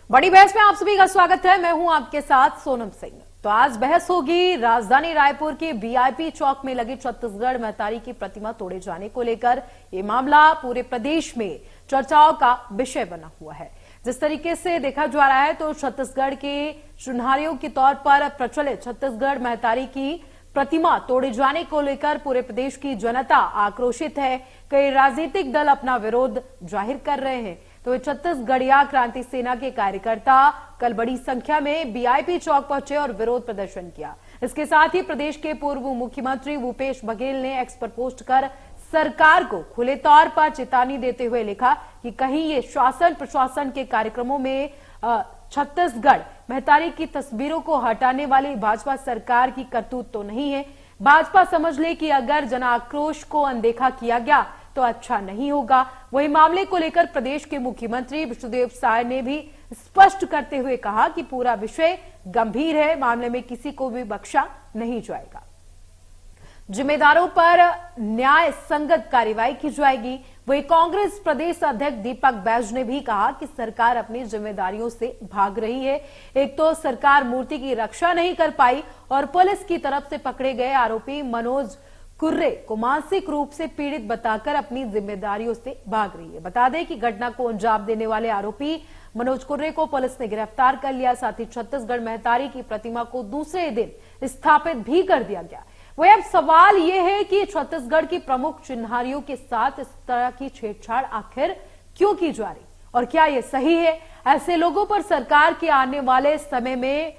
बड़ी बहस में आप सभी का स्वागत है। मैं हूं आपके साथ सोनम सिंह। तो आज बहस होगी राजधानी रायपुर के वीआईपी चौक में लगी छत्तीसगढ़ महतारी की प्रतिमा तोड़े जाने को लेकर। ये मामला पूरे प्रदेश में चर्चाओं का विषय बना हुआ है। जिस तरीके से देखा जा रहा है तो छत्तीसगढ़ के चुनहारियों के तौर पर प्रचलित छत्तीसगढ़ महतारी की प्रतिमा तोड़े जाने को लेकर पूरे प्रदेश की जनता आक्रोशित है। कई राजनीतिक दल अपना विरोध जाहिर कर रहे हैं। तो छत्तीसगढ़िया क्रांति सेना के कार्यकर्ता कल बड़ी संख्या में वीआईपी चौक पहुंचे और विरोध प्रदर्शन किया। इसके साथ ही प्रदेश के पूर्व मुख्यमंत्री भूपेश बघेल ने एक्स पर पोस्ट कर सरकार को खुले तौर पर चेतावनी देते हुए लिखा कि कहीं ये शासन प्रशासन के कार्यक्रमों में छत्तीसगढ़ महतारी की तस्वीरों को हटाने वाली भाजपा सरकार की करतूत तो नहीं है। भाजपा समझ ले कि अगर जन आक्रोश को अनदेखा किया गया तो अच्छा नहीं होगा। वही मामले को लेकर प्रदेश के मुख्यमंत्री विष्णुदेव साय ने भी स्पष्ट करते हुए कहा कि पूरा विषय गंभीर है, मामले में किसी को भी बख्शा नहीं जाएगा। जिम्मेदारों पर न्याय संगत कार्रवाई की जाएगी। वही कांग्रेस प्रदेश अध्यक्ष दीपक बैज ने भी कहा कि सरकार अपनी जिम्मेदारियों से भाग रही है। एक तो सरकार मूर्ति की रक्षा नहीं कर पाई और पुलिस की तरफ से पकड़े गए आरोपी मनोज कुर्रे को मानसिक रूप से पीड़ित बताकर अपनी जिम्मेदारियों से भाग रही है। बता दें कि घटना को अंजाम देने वाले आरोपी मनोज कुर्रे को पुलिस ने गिरफ्तार कर लिया। साथ ही छत्तीसगढ़ महतारी की प्रतिमा को दूसरे दिन स्थापित भी कर दिया गया। वही अब सवाल यह है कि छत्तीसगढ़ की प्रमुख चिन्हारियों के साथ इस तरह की छेड़छाड़ आखिर क्यों की जा रही और क्या यह सही है? ऐसे लोगों पर सरकार के आने वाले समय में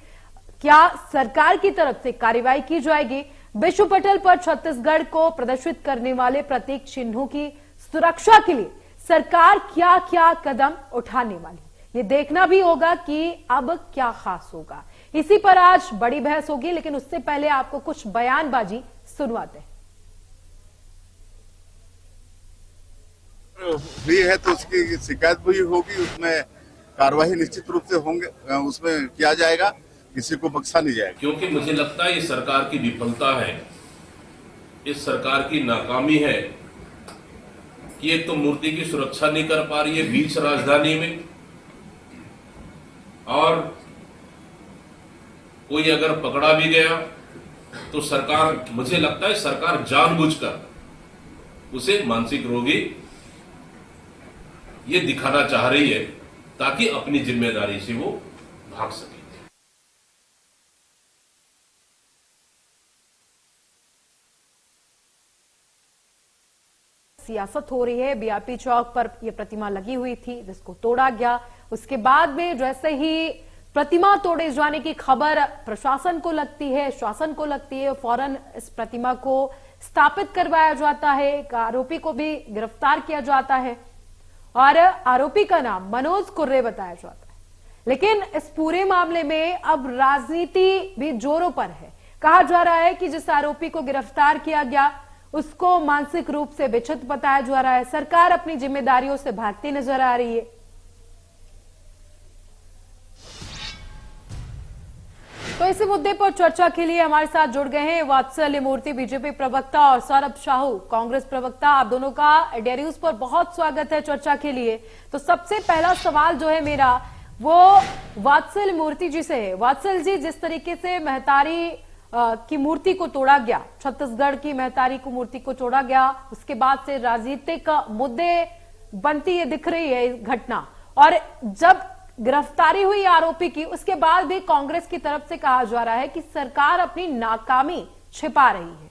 क्या सरकार की तरफ से कार्रवाई की जाएगी? विश्व पटल पर छत्तीसगढ़ को प्रदर्शित करने वाले प्रतीक चिन्हों की सुरक्षा के लिए सरकार क्या क्या कदम उठाने वाली, ये देखना भी होगा कि अब क्या खास होगा। इसी पर आज बड़ी बहस होगी, लेकिन उससे पहले आपको कुछ बयानबाजी सुनवाते हैं। हुई है तो उसकी शिकायत भी होगी, उसमें कार्रवाई निश्चित रूप से होंगे, उसमें किया जाएगा, किसी को बख्शा नहीं जाएगा। क्योंकि मुझे लगता है ये सरकार की विफलता है, इस सरकार की नाकामी है कि एक तो मूर्ति की सुरक्षा नहीं कर पा रही है बीच राजधानी में, और कोई अगर पकड़ा भी गया तो सरकार, मुझे लगता है सरकार जानबूझकर उसे मानसिक रोगी ये दिखाना चाह रही है ताकि अपनी जिम्मेदारी से वो भाग सके। सियासत हो रही है। वीआईपी चौक पर यह प्रतिमा लगी हुई थी जिसको तोड़ा गया। उसके बाद में जैसे ही प्रतिमा तोड़े जाने की खबर प्रशासन को लगती है, शासन को लगती है, फौरन इस प्रतिमा को स्थापित करवाया जाता है। एक आरोपी को भी गिरफ्तार किया जाता है और आरोपी का नाम मनोज कुर्रे बताया जाता है। लेकिन इस पूरे मामले में अब राजनीति भी जोरों पर है। कहा जा रहा है कि जिस आरोपी को गिरफ्तार किया गया उसको मानसिक रूप से विचलित बताया जा रहा है। सरकार अपनी जिम्मेदारियों से भागती नजर आ रही है। तो इसी मुद्दे पर चर्चा के लिए हमारे साथ जुड़ गए हैं वात्सल्य मूर्ति बीजेपी प्रवक्ता और सौरभ साहू कांग्रेस प्रवक्ता। आप दोनों का इंडिया न्यूज पर बहुत स्वागत है चर्चा के लिए। तो सबसे पहला सवाल जो है मेरा वो वात्सल्य मूर्ति जी से है। वात्सल्य जी, जिस तरीके से महतारी की मूर्ति को तोड़ा गया, छत्तीसगढ़ की महतारी को मूर्ति को तोड़ा गया, उसके बाद से राजनीतिक मुद्दे बनती है दिख रही है इस घटना, और जब गिरफ्तारी हुई आरोपी की उसके बाद भी कांग्रेस की तरफ से कहा जा रहा है कि सरकार अपनी नाकामी छिपा रही है।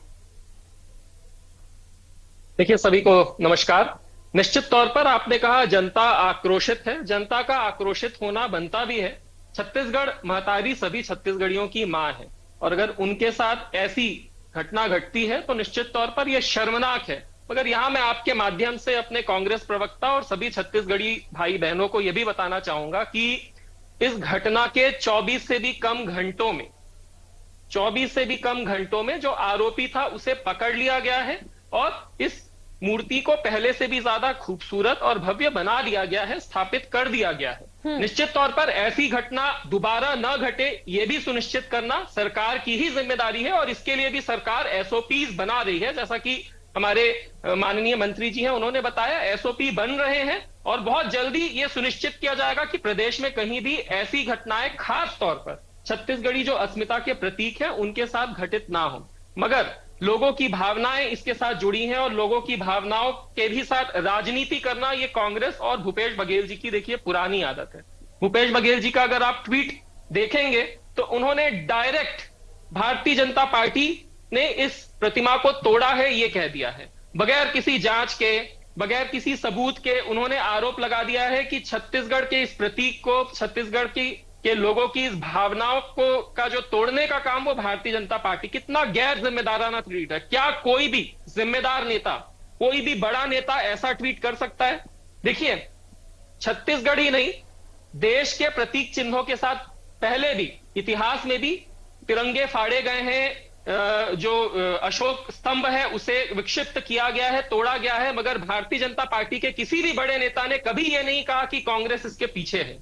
देखिए, सभी को नमस्कार। निश्चित तौर पर आपने कहा जनता आक्रोशित है, जनता का आक्रोशित होना बनता भी है। छत्तीसगढ़ महतारी सभी छत्तीसगढ़ियों की मां है और अगर उनके साथ ऐसी घटना घटती है तो निश्चित तौर पर यह शर्मनाक है। मगर यहां मैं आपके माध्यम से अपने कांग्रेस प्रवक्ता और सभी छत्तीसगढ़ी भाई बहनों को यह भी बताना चाहूंगा कि इस घटना के 24 से भी कम घंटों में जो आरोपी था उसे पकड़ लिया गया है और इस मूर्ति को पहले से भी ज्यादा खूबसूरत और भव्य बना दिया गया है, स्थापित कर दिया गया है। निश्चित तौर पर ऐसी घटना दोबारा न घटे ये भी सुनिश्चित करना सरकार की ही जिम्मेदारी है और इसके लिए भी सरकार एसओपीज बना रही है। जैसा कि हमारे माननीय मंत्री जी हैं, उन्होंने बताया एसओपी बन रहे हैं और बहुत जल्दी ये सुनिश्चित किया जाएगा कि प्रदेश में कहीं भी ऐसी घटनाएं खास तौर पर छत्तीसगढ़ी जो अस्मिता के प्रतीक हैं उनके साथ घटित ना हो। मगर लोगों की भावनाएं इसके साथ जुड़ी हैं और लोगों की भावनाओं के भी साथ राजनीति करना ये कांग्रेस और भूपेश बघेल जी की देखिए पुरानी आदत है। भूपेश बघेल जी का अगर आप ट्वीट देखेंगे तो उन्होंने डायरेक्ट भारतीय जनता पार्टी ने इस प्रतिमा को तोड़ा है ये कह दिया है, बगैर किसी जांच के, बगैर किसी सबूत के उन्होंने आरोप लगा दिया है कि छत्तीसगढ़ के इस प्रतीक को, छत्तीसगढ़ के लोगों की इस भावनाओं को का जो तोड़ने का काम वो भारतीय जनता पार्टी। कितना गैर जिम्मेदाराना ट्वीट है। क्या कोई भी जिम्मेदार नेता, कोई भी बड़ा नेता ऐसा ट्वीट कर सकता है? देखिए, छत्तीसगढ़ ही नहीं, देश के प्रतीक चिन्हों के साथ पहले भी इतिहास में भी तिरंगे फाड़े गए हैं, जो अशोक स्तंभ है उसे विक्षिप्त किया गया है, तोड़ा गया है, मगर भारतीय जनता पार्टी के किसी भी बड़े नेता ने कभी यह नहीं कहा कि कांग्रेस इसके पीछे है,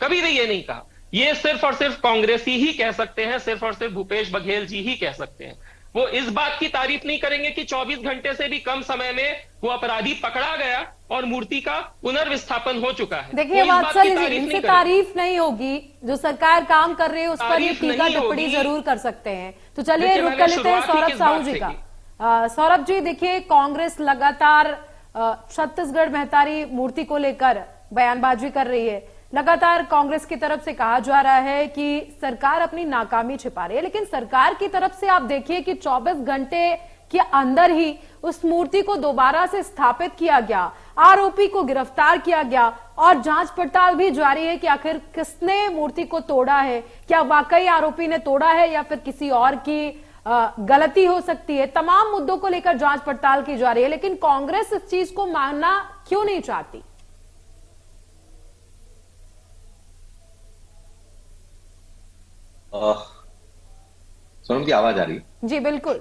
कभी भी ये नहीं कहा। ये सिर्फ और सिर्फ कांग्रेसी ही कह सकते हैं, सिर्फ और सिर्फ भूपेश बघेल जी ही कह सकते हैं। वो इस बात की तारीफ नहीं करेंगे कि 24 घंटे से भी कम समय में वो अपराधी पकड़ा गया और मूर्ति का पुनर्विस्थापन हो चुका है। देखिए वात्सल जी, इनसे तारीफ नहीं होगी, जो सरकार काम कर रही है उस पर ये टीका टिप्पणी जरूर कर सकते हैं। तो चलिए रुक कर लेते हैं सौरभ साहू जी का। सौरभ जी, देखिए कांग्रेस लगातार छत्तीसगढ़ महतारी मूर्ति को लेकर बयानबाजी कर रही है। लगातार कांग्रेस की तरफ से कहा जा रहा है कि सरकार अपनी नाकामी छिपा रही है, लेकिन सरकार की तरफ से आप देखिए कि 24 घंटे के अंदर ही उस मूर्ति को दोबारा से स्थापित किया गया, आरोपी को गिरफ्तार किया गया और जांच पड़ताल भी जारी है कि आखिर किसने मूर्ति को तोड़ा है, क्या वाकई आरोपी ने तोड़ा है या फिर किसी और की गलती हो सकती है। तमाम मुद्दों को लेकर जांच पड़ताल की जा रही है, लेकिन कांग्रेस इस चीज को मानना क्यों नहीं चाहती? सोनम की आवाज आ रही है? जी बिल्कुल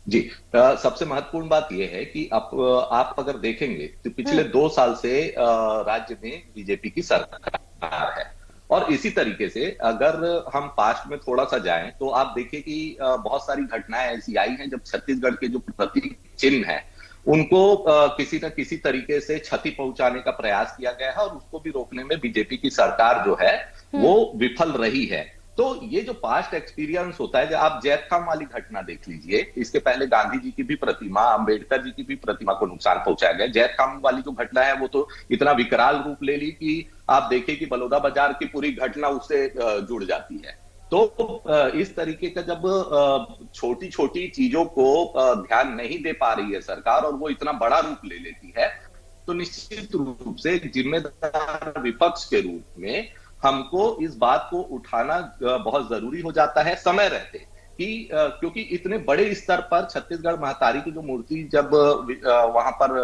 जी। सबसे महत्वपूर्ण बात यह है कि आप अगर देखेंगे तो पिछले 2 साल से राज्य में बीजेपी की सरकार है और इसी तरीके से अगर हम पास्ट में थोड़ा सा जाएं तो आप देखिए कि बहुत सारी घटनाएं ऐसी आई हैं जब छत्तीसगढ़ के जो प्रतीक चिन्ह है उनको किसी न किसी तरीके से क्षति पहुंचाने का प्रयास किया गया है और उसको भी रोकने में बीजेपी की सरकार जो है वो विफल रही है। तो ये जो पास्ट एक्सपीरियंस होता है, जब आप जैतखाम वाली घटना देख लीजिए, इसके पहले गांधी जी की भी प्रतिमा, अंबेडकर जी की भी प्रतिमा को नुकसान पहुंचाया गया। जैतखाम वाली जो घटना है वो तो इतना विकराल रूप ले ली कि आप देखिए कि बलौदा बाजार की पूरी घटना उससे जुड़ जाती है। तो इस तरीके का जब छोटी छोटी चीजों को ध्यान नहीं दे पा रही है सरकार और वो इतना बड़ा रूप ले लेती है, तो निश्चित रूप से जिम्मेदार विपक्ष के रूप में हमको इस बात को उठाना बहुत जरूरी हो जाता है समय रहते कि क्योंकि इतने बड़े स्तर पर छत्तीसगढ़ महतारी की जो मूर्ति जब वहां पर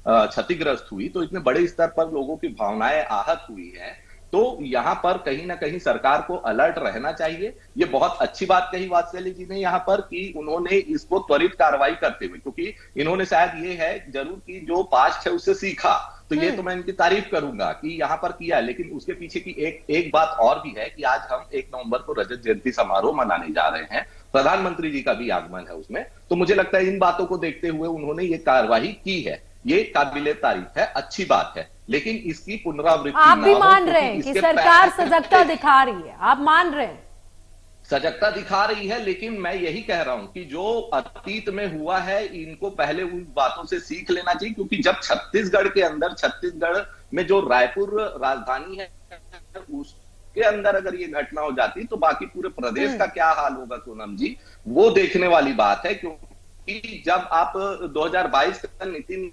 क्षतिग्रस्त हुई तो इतने बड़े स्तर पर लोगों की भावनाएं आहत हुई हैं। तो यहां पर कहीं ना कहीं सरकार को अलर्ट रहना चाहिए। ये बहुत अच्छी बात कही वात्सल्य जी ने यहां पर कि उन्होंने इसको त्वरित कार्रवाई करते हुए, क्योंकि इन्होंने शायद ये है जरूर कि जो पास्ट है उससे सीखा, तो ये तो मैं इनकी तारीफ करूंगा कि यहां पर किया है। लेकिन उसके पीछे की एक बात और भी है कि आज हम 1 नवंबर को रजत जयंती समारोह मनाने जा रहे हैं, प्रधानमंत्री जी का भी आगमन है उसमें। तो मुझे लगता है इन बातों को देखते हुए उन्होंने ये कार्यवाही की है, ये काबिले तारीफ है, अच्छी बात है। लेकिन इसकी पुनरावृत्ति आप भी मान रहे हैं कि सरकार सजगता दिखा रही है, आप मान रहे हैं सजगता दिखा रही है, लेकिन मैं यही कह रहा हूं कि जो अतीत में हुआ है इनको पहले उन बातों से सीख लेना चाहिए। क्योंकि जब छत्तीसगढ़ के अंदर, छत्तीसगढ़ में जो रायपुर राजधानी है उसके अंदर अगर ये घटना हो जाती तो बाकी पूरे प्रदेश का क्या हाल होगा सोनम जी, वो देखने वाली बात है। क्योंकि जब आप 2022 का नितिन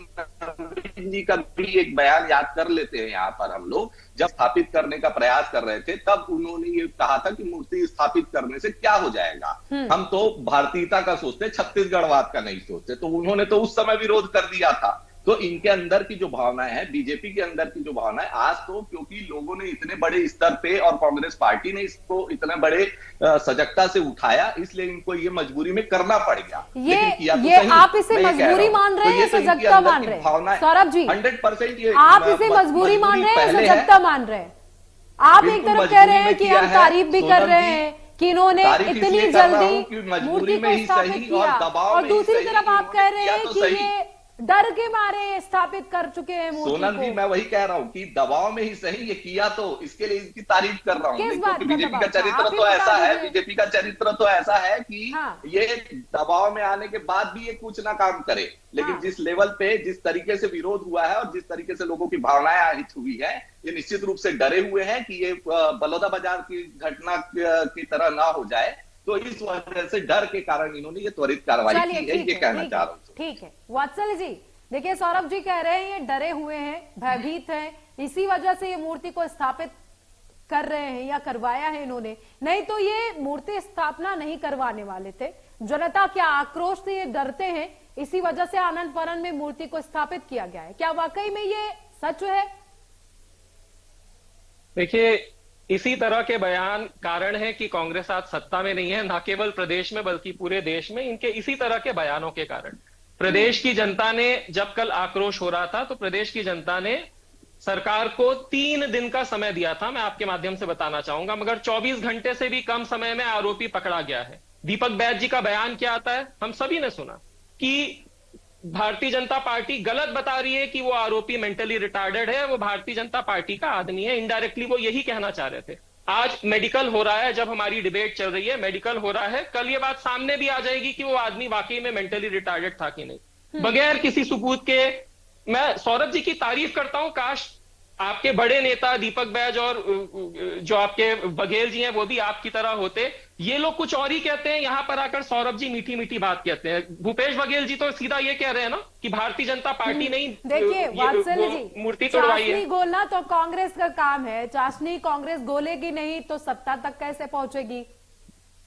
जी का भी एक बयान याद कर लेते हैं, यहाँ पर हम लोग जब स्थापित करने का प्रयास कर रहे थे तब उन्होंने ये कहा था कि मूर्ति स्थापित करने से क्या हो जाएगा, हम तो भारतीयता का सोचते, छत्तीसगढ़वाद का नहीं सोचते। तो उन्होंने तो उस समय विरोध कर दिया था। तो इनके अंदर की जो भावनाएं हैं, बीजेपी के अंदर की जो भावनाएं, आज तो क्योंकि लोगों ने इतने बड़े स्तर पे और कांग्रेस पार्टी ने इसको इतने बड़े सजगता से उठाया, इसलिए इनको ये मजबूरी में करना पड़ गया। ये आप इसे मजबूरी मान रहे हैं, सजगता मान रहे हैं? सौरभ जी 100% ये आप इसे मजबूरी मान रहे हैं, सजगता मान रहे हैं? आप एक तरफ कह रहे हैं कि हम तारीफ भी कर रहे हैं कि इन्होंने इतनी जल्दी मूर्ति को स्थापित किया, और दूसरी तरफ आप कह रहे हैं कि ये डर के मारे स्थापित कर चुके हैं मूर्ति सोनम जी, को। मैं वही कह रहा हूँ कि दबाव में ही सही ये किया, तो इसके लिए इसकी तारीफ कर रहा हूँ। किस नहीं बात तो का बीजेपी दबाव का था? चरित्र आप ही तो बता ऐसा है, दीजिए। बीजेपी का चरित्र तो ऐसा है कि हाँ। ये दबाव में आने के बाद भी ये कुछ ना काम करे, लेकिन हाँ। जिस लेवल पे जिस तरीके से विरोध हुआ है और जिस तरीके से लोगों की भावनाएं आहत हुई है, ये निश्चित रूप से डरे हुए हैं कि ये बलौदा बाजार की घटना की तरह ना हो जाए, तो इस वजह से डर के कारण इन्होंने ये त्वरित कार्रवाई की है, ये कहना चाह रहा हूँ। ठीक है वात्सल जी, देखिए सौरभ जी कह रहे हैं ये डरे हुए हैं, भयभीत हैं, इसी वजह से ये मूर्ति को स्थापित कर रहे हैं या करवाया है इन्होंने, नहीं तो ये मूर्ति स्थापना नहीं करवाने वाले थे। जनता क्या आक्रोश से ये डरते हैं, इसी वजह से आनंद फरन में मूर्ति को स्थापित किया गया है। क्या वाकई में ये सच है? देखिए, इसी तरह के बयान कारण है कि कांग्रेस आज सत्ता में नहीं है, न केवल प्रदेश में बल्कि पूरे देश में। इनके इसी तरह के बयानों के कारण प्रदेश की जनता ने, जब कल आक्रोश हो रहा था तो प्रदेश की जनता ने सरकार को 3 दिन का समय दिया था, मैं आपके माध्यम से बताना चाहूंगा, मगर 24 घंटे से भी कम समय में आरोपी पकड़ा गया है। दीपक बैज जी का बयान क्या आता है, हम सभी ने सुना कि भारतीय जनता पार्टी गलत बता रही है कि वो आरोपी मेंटली रिटार्डेड है, वो भारतीय जनता पार्टी का आदमी है। इनडायरेक्टली वो यही कहना चाह रहे थे। आज मेडिकल हो रहा है, जब हमारी डिबेट चल रही है, मेडिकल हो रहा है, कल ये बात सामने भी आ जाएगी कि वो आदमी वाकई में मेंटली रिटार्डेड था कि नहीं। बगैर किसी सबूत के मैं सौरभ जी की तारीफ करता हूं, काश आपके बड़े नेता दीपक बैज और जो आपके बघेल जी हैं वो भी आपकी तरह होते। ये लोग कुछ और ही कहते हैं, यहां पर आकर सौरभ जी मीठी मीठी बात कहते हैं। भूपेश बघेल जी तो सीधा ये कह रहे हैं ना कि भारतीय जनता पार्टी नहीं देखिए वात्सल्य जी, मूर्ति तोड़वाई है। चाशनी गोलना तो कांग्रेस का काम है, चाशनी कांग्रेस गोलेगी नहीं तो सत्ता तक कैसे पहुंचेगी,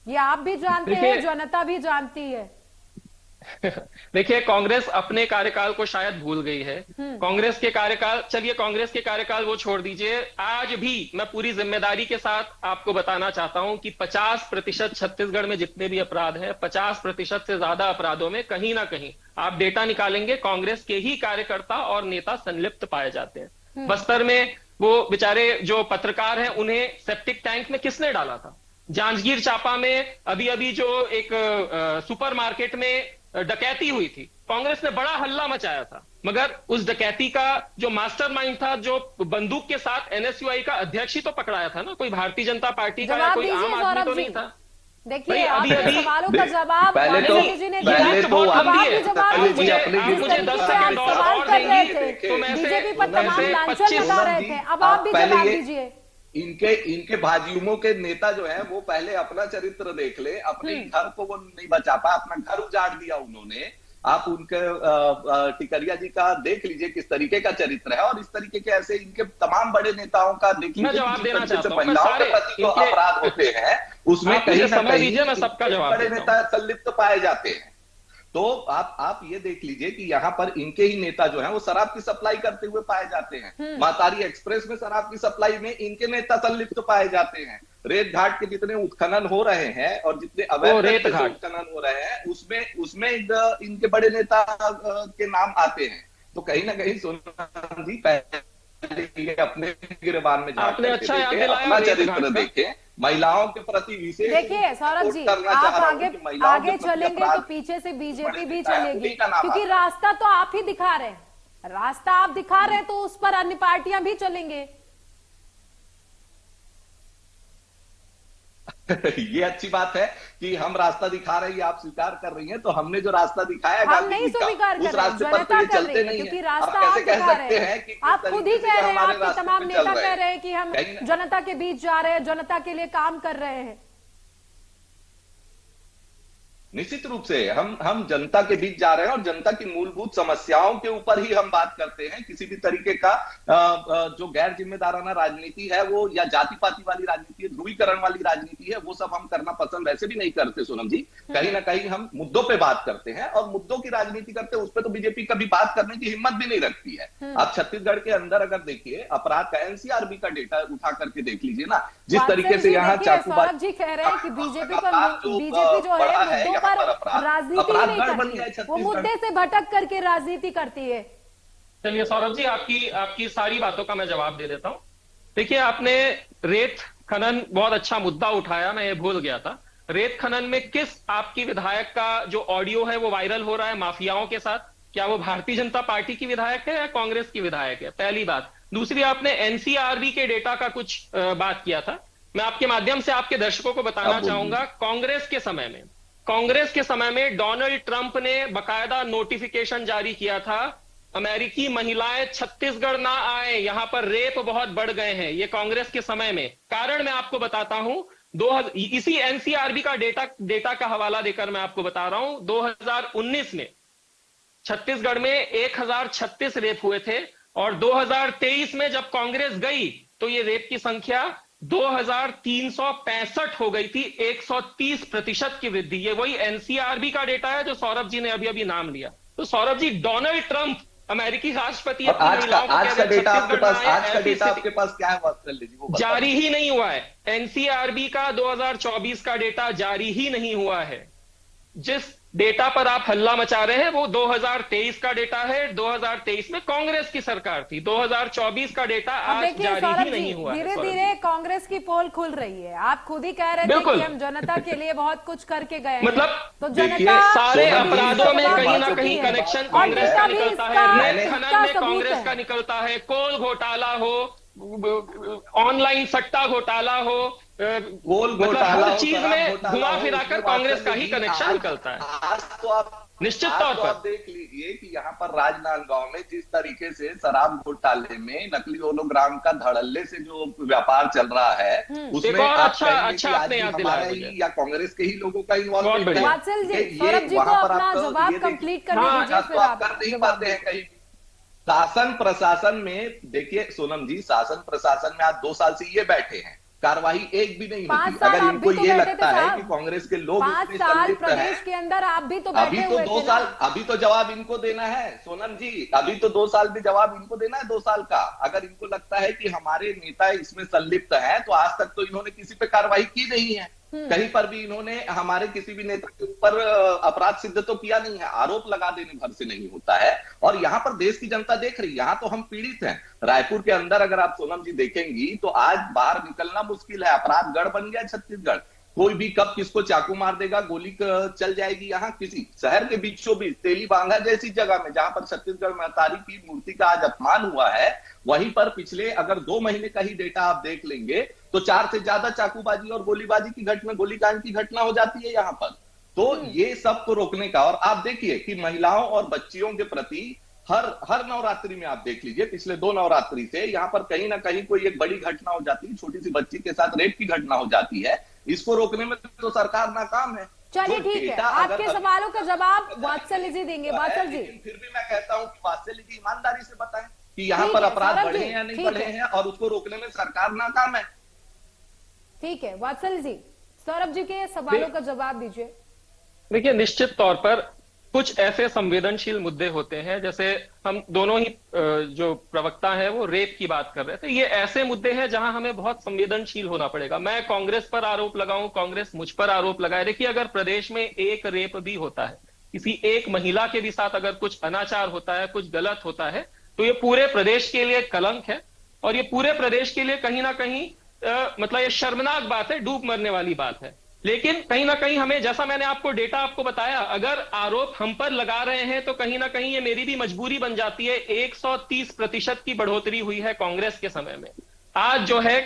ये आप भी जानते हैं, जनता भी जानती है। देखिए, कांग्रेस अपने कार्यकाल को शायद भूल गई है। कांग्रेस के कार्यकाल, चलिए कांग्रेस के कार्यकाल वो छोड़ दीजिए, आज भी मैं पूरी जिम्मेदारी के साथ आपको बताना चाहता हूं कि 50% छत्तीसगढ़ में जितने भी अपराध हैं, 50% से ज्यादा अपराधों में कहीं ना कहीं आप डेटा निकालेंगे कांग्रेस के ही कार्यकर्ता और नेता संलिप्त पाए जाते हैं। बस्तर में वो बेचारे जो पत्रकार हैं, उन्हें सेप्टिक टैंक में किसने डाला था? जांजगीर चांपा में अभी अभी जो एक सुपरमार्केट में डकैती हुई थी, कांग्रेस ने बड़ा हल्ला मचाया था, मगर उस डकैती का जो मास्टरमाइंड था, जो बंदूक के साथ एनएसयूआई का अध्यक्ष ही तो पकड़ाया था ना, कोई भारतीय जनता पार्टी का या कोई आम आदमी तो नहीं था। देखिए आपके सवालों का जवाब पहले तो अब आप भी जवाब मुझे 10 सेकंड और देंगी तो मैं बीजेपी पर तमाम लांछन लगा रहे थे, अब आप भी जवाब दीजिए। इनके भाजयुमों के नेता जो है वो पहले अपना चरित्र देख ले, अपने घर को वो नहीं बचा पाया, अपना घर उजाड़ दिया उन्होंने। आप उनके टिकरिया जी का देख लीजिए किस तरीके का चरित्र है, और इस तरीके के ऐसे इनके तमाम बड़े नेताओं का देख लीजिए, महिलाओं के प्रति जो अपराध होते हैं उसमें कहीं ना कहीं मैं सबका जवाब बड़े नेता संलिप्त पाए जाते हैं। तो आप ये देख लीजिए कि यहाँ पर इनके ही नेता जो हैं वो शराब की सप्लाई करते हुए पाए जाते हैं। मातारी एक्सप्रेस में शराब की सप्लाई में इनके नेता संलिप्त पाए जाते हैं। रेत घाट के जितने उत्खनन हो रहे हैं और जितने अवैध उत्खनन हो रहे हैं उसमें इनके बड़े नेता के नाम आते हैं। तो कहीं ना कहीं सोनिया जी पहले अपने गिरबान में आपने अच्छा याद दिलाया, अपना चरित्र देखे, महिलाओं के प्रति विशेष। देखिए सौरभ जी, आप आगे चलेंगे तो पीछे से बीजेपी भी चलेगी, क्योंकि रास्ता तो आप ही दिखा रहे हैं, रास्ता आप दिखा रहे हैं तो उस पर अन्य पार्टियां भी चलेंगे। ये अच्छी बात है कि हम रास्ता दिखा रहे हैं, आप स्वीकार कर रही हैं, तो हमने जो रास्ता दिखाया हम नहीं स्वीकार कर रहे हैं, जनता कर रही है, क्योंकि रास्ता आप दिखा रहे हैं। आप खुद ही कह रहे हैं, आपके तमाम नेता कह रहे हैं कि हम जनता के बीच जा रहे हैं, जनता के लिए काम कर रहे हैं। निश्चित रूप से हम जनता के बीच जा रहे हैं और जनता की मूलभूत समस्याओं के ऊपर ही हम बात करते हैं। किसी भी तरीके का जो गैर जिम्मेदाराना राजनीति है वो, या जाति पाति वाली राजनीति है, ध्रुवीकरण वाली राजनीति है, वो सब हम करना पसंद वैसे भी नहीं करते सोनम जी। कहीं ना कहीं हम मुद्दों पे बात करते हैं और मुद्दों की राजनीति करते हैं, उस पर तो बीजेपी कभी बात करने की हिम्मत भी नहीं रखती है। आप छत्तीसगढ़ के अंदर अगर देखिए अपराध का एनसीआरबी का डेटा उठा करके देख लीजिए ना, जिस तरीके से यहाँ सौरभ जी कह रहे हैं कि बीजेपी जो है पर राजनीति नहीं करती है, वो मुद्दे से भटक करके राजनीति करती है। चलिए सौरभ जी, आपकी सारी बातों का मैं जवाब दे देता हूं। देखिए, आपने रेत खनन बहुत अच्छा मुद्दा उठाया, मैं ये भूल गया था। रेत खनन में किस आपकी विधायक का जो ऑडियो है वो वायरल हो रहा है माफियाओं के साथ, क्या वो भारतीय जनता पार्टी की विधायक है या कांग्रेस की विधायक है? पहली बात। दूसरी, आपने एनसीआरबी के डेटा का कुछ बात किया था। मैं आपके माध्यम से आपके दर्शकों को बताना चाहूंगा, कांग्रेस के समय में डोनाल्ड ट्रंप ने बकायदा नोटिफिकेशन जारी किया था, अमेरिकी महिलाएं छत्तीसगढ़ ना आए, यहां पर रेप बहुत बढ़ गए हैं। ये कांग्रेस के समय में। कारण मैं आपको बताता हूं, इसी एनसीआरबी का डेटा का हवाला देकर मैं आपको बता रहा हूं, 2019 में छत्तीसगढ़ में 1036 रेप हुए थे, और 2023 में जब कांग्रेस गई तो ये रेप की संख्या 2365 हो गई थी। 130% की वृद्धि। ये वही एनसीआरबी का डेटा है जो सौरभ जी ने अभी अभी नाम लिया। तो सौरभ जी, डोनाल्ड ट्रंप अमेरिकी राष्ट्रपति आज का डेटा आपके पास क्या है? वो जारी ही नहीं हुआ है। एनसीआरबी का 2024 का डेटा जारी ही नहीं हुआ है। जिस डेटा पर आप हल्ला मचा रहे हैं वो 2023 का डेटा है। 2023 में कांग्रेस की सरकार थी। 2024 का डेटा आज जारी ही नहीं हुआ है। धीरे धीरे कांग्रेस की पोल खुल रही है। आप खुद ही कह रहे थे कि हम जनता के लिए बहुत कुछ करके गए हैं। मतलब तो जनता सारे अपराधों में कहीं ना कहीं कनेक्शन कांग्रेस का निकलता है। रेत खनन में कांग्रेस का निकलता है। कोल घोटाला हो, ऑनलाइन सट्टा घोटाला हो, गोल घोटाला, हर चीज में घुमा फिराकर कांग्रेस का ही कनेक्शन निकलता है। आज तो आप निश्चित तौर पर देख लीजिए कि यहाँ पर राजनांदगांव में जिस तरीके से शराब घोटाले में नकली होलोग्राम का धड़ल्ले से जो व्यापार चल रहा है, उसमें अच्छा आपने याद दिलाया या कांग्रेस के ही लोगों का इन्वॉल्वमेंट है। वात्सल जी, सौरभ जी को अपना जवाब कंप्लीट करने दीजिए, फिर आप कर नहीं पाते हैं कहीं। शासन प्रशासन में देखिए सोनम जी, शासन प्रशासन में आज 2 साल से ये बैठे हैं, कार्रवाई एक भी नहीं होती। अगर इनको ये लगता है कि कांग्रेस के लोग 5 साल प्रदेश के अंदर आप भी तो बैठे हुए थे। 2 साल, अभी तो जवाब इनको देना है सोनम जी, अभी तो 2 साल भी जवाब इनको देना है, 2 साल का। अगर इनको लगता है कि हमारे नेता इसमें संलिप्त हैं, तो आज तक तो इन्होंने किसी पे कार्रवाई की नहीं है। कहीं पर भी इन्होंने हमारे किसी भी नेता के ऊपर अपराध सिद्ध तो किया नहीं है। आरोप लगा देने भर से नहीं होता है। और यहाँ पर देश की जनता देख रही है। यहाँ तो हम पीड़ित हैं। रायपुर के अंदर अगर आप सोनम जी देखेंगी तो आज बाहर निकलना मुश्किल है। अपराध गढ़ बन गया छत्तीसगढ़। कोई भी कब किसको चाकू मार देगा, गोली चल जाएगी। यहाँ किसी शहर के बीचों बीच तेलीबांधा जैसी जगह में, जहां पर छत्तीसगढ़ महतारी की मूर्ति का आज अपमान हुआ है, वहीं पर पिछले अगर 2 महीने का ही डेटा आप देख लेंगे तो 4 से ज्यादा चाकूबाजी और गोलीबाजी की घटना, गोलीकांड की घटना हो जाती है यहाँ पर। तो ये सब को रोकने का, और आप देखिए कि महिलाओं और बच्चियों के प्रति हर नवरात्रि में आप देख लीजिए, पिछले 2 नवरात्रि से यहाँ पर कहीं ना कहीं कोई एक बड़ी घटना हो जाती है। छोटी सी बच्ची के साथ रेप की घटना हो जाती है। इसको रोकने में तो सरकार नाकाम है। चलिए ठीक है, आपके सवालों का जवाब वात्सल जी देंगे। वात्सल जी, फिर भी मैं कहता हूँ कि वात्सल जी ईमानदारी से बताएं कि यहाँ पर अपराध बढ़े हैं या नहीं बढ़े हैं, और उसको रोकने में सरकार नाकाम है। ठीक है वात्सल जी, सौरभ जी के सवालों का जवाब दीजिए। देखिए, निश्चित तौर पर कुछ ऐसे संवेदनशील मुद्दे होते हैं, जैसे हम दोनों ही जो प्रवक्ता है वो रेप की बात कर रहे थे। ये ऐसे मुद्दे हैं जहां हमें बहुत संवेदनशील होना पड़ेगा। मैं कांग्रेस पर आरोप लगाऊं, कांग्रेस मुझ पर आरोप लगाए। देखिए, अगर प्रदेश में एक रेप भी होता है, किसी एक महिला के भी साथ अगर कुछ अनाचार होता है, कुछ गलत होता है, तो ये पूरे प्रदेश के लिए कलंक है, और ये पूरे प्रदेश के लिए कहीं ना कहीं मतलब ये शर्मनाक बात है, डूब मरने वाली बात है। लेकिन कहीं ना कहीं हमें, जैसा मैंने आपको डेटा आपको बताया, अगर आरोप हम पर लगा रहे हैं तो कहीं ना कहीं ये मेरी भी मजबूरी बन जाती है। 130% की बढ़ोतरी हुई है कांग्रेस के समय में। आज जो है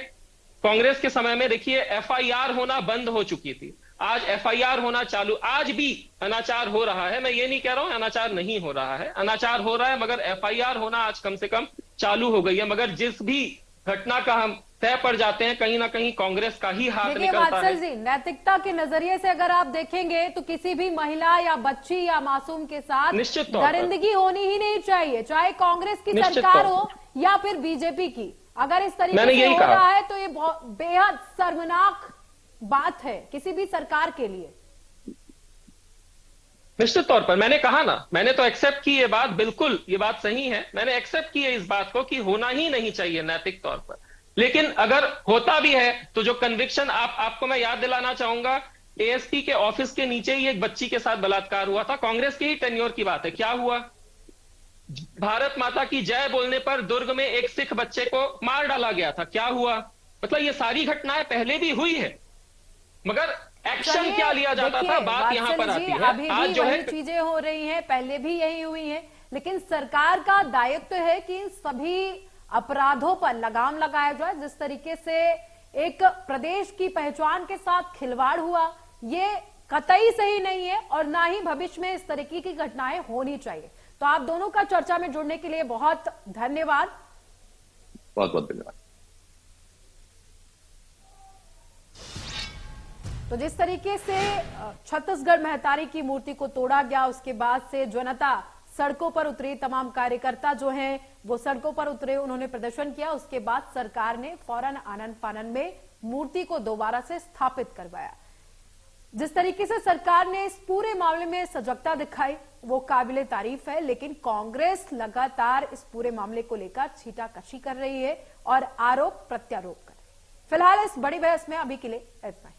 कांग्रेस के समय में देखिए एफआईआर होना बंद हो चुकी थी, आज एफआईआर होना चालू। आज भी अनाचार हो रहा है, मैं ये नहीं कह रहा हूं अनाचार नहीं हो रहा है, अनाचार हो रहा है, मगर एफआईआर होना आज कम से कम चालू हो गई है। मगर जिस भी घटना का हम तय पड़ जाते हैं, कहीं ना कहीं कांग्रेस का ही हाथ निकलता है। वात्सल जी, नैतिकता के नजरिए से अगर आप देखेंगे तो किसी भी महिला या बच्ची या मासूम के साथ दरिंदगी होनी ही नहीं चाहिए, चाहे कांग्रेस की सरकार हो या फिर बीजेपी की। अगर इस तरीके से हो रहा है तो ये बहुत बेहद शर्मनाक बात है किसी भी सरकार के लिए। निश्चित तौर पर मैंने कहा ना, मैंने तो एक्सेप्ट की ये बात, बिल्कुल ये बात सही है, मैंने एक्सेप्ट की है इस बात को कि होना ही नहीं चाहिए नैतिक तौर पर। लेकिन अगर होता भी है तो जो कन्विक्शन आपको मैं याद दिलाना चाहूंगा, एएसपी के ऑफिस के नीचे ही एक बच्ची के साथ बलात्कार हुआ था, कांग्रेस के ही टेन्योर की बात है। क्या हुआ? भारत माता की जय बोलने पर दुर्ग में एक सिख बच्चे को मार डाला गया था। क्या हुआ? मतलब ये सारी घटनाएं पहले भी हुई है, मगर एक्शन क्या लिया जाता था, बात यहां पर आती है। अभी भी वही चीजें हो रही हैं, पहले भी यही हुई है। लेकिन सरकार का दायित्व है कि इन सभी अपराधों पर लगाम लगाया जाए। जिस तरीके से एक प्रदेश की पहचान के साथ खिलवाड़ हुआ, ये कतई सही नहीं है और ना ही भविष्य में इस तरीके की घटनाएं होनी चाहिए। तो आप दोनों का चर्चा में जुड़ने के लिए बहुत धन्यवाद। बहुत बहुत धन्यवाद। तो जिस तरीके से छत्तीसगढ़ महतारी की मूर्ति को तोड़ा गया, उसके बाद से जनता सड़कों पर उतरी, तमाम कार्यकर्ता जो हैं वो सड़कों पर उतरे, उन्होंने प्रदर्शन किया। उसके बाद सरकार ने फौरन आनन फानन में मूर्ति को दोबारा से स्थापित करवाया। जिस तरीके से सरकार ने इस पूरे मामले में सजगता दिखाई वो काबिले तारीफ है, लेकिन कांग्रेस लगातार इस पूरे मामले को लेकर छींटाकशी कर रही है और आरोप प्रत्यारोप कर रही है। फिलहाल इस बड़ी बहस में अभी के लिए इतना ही।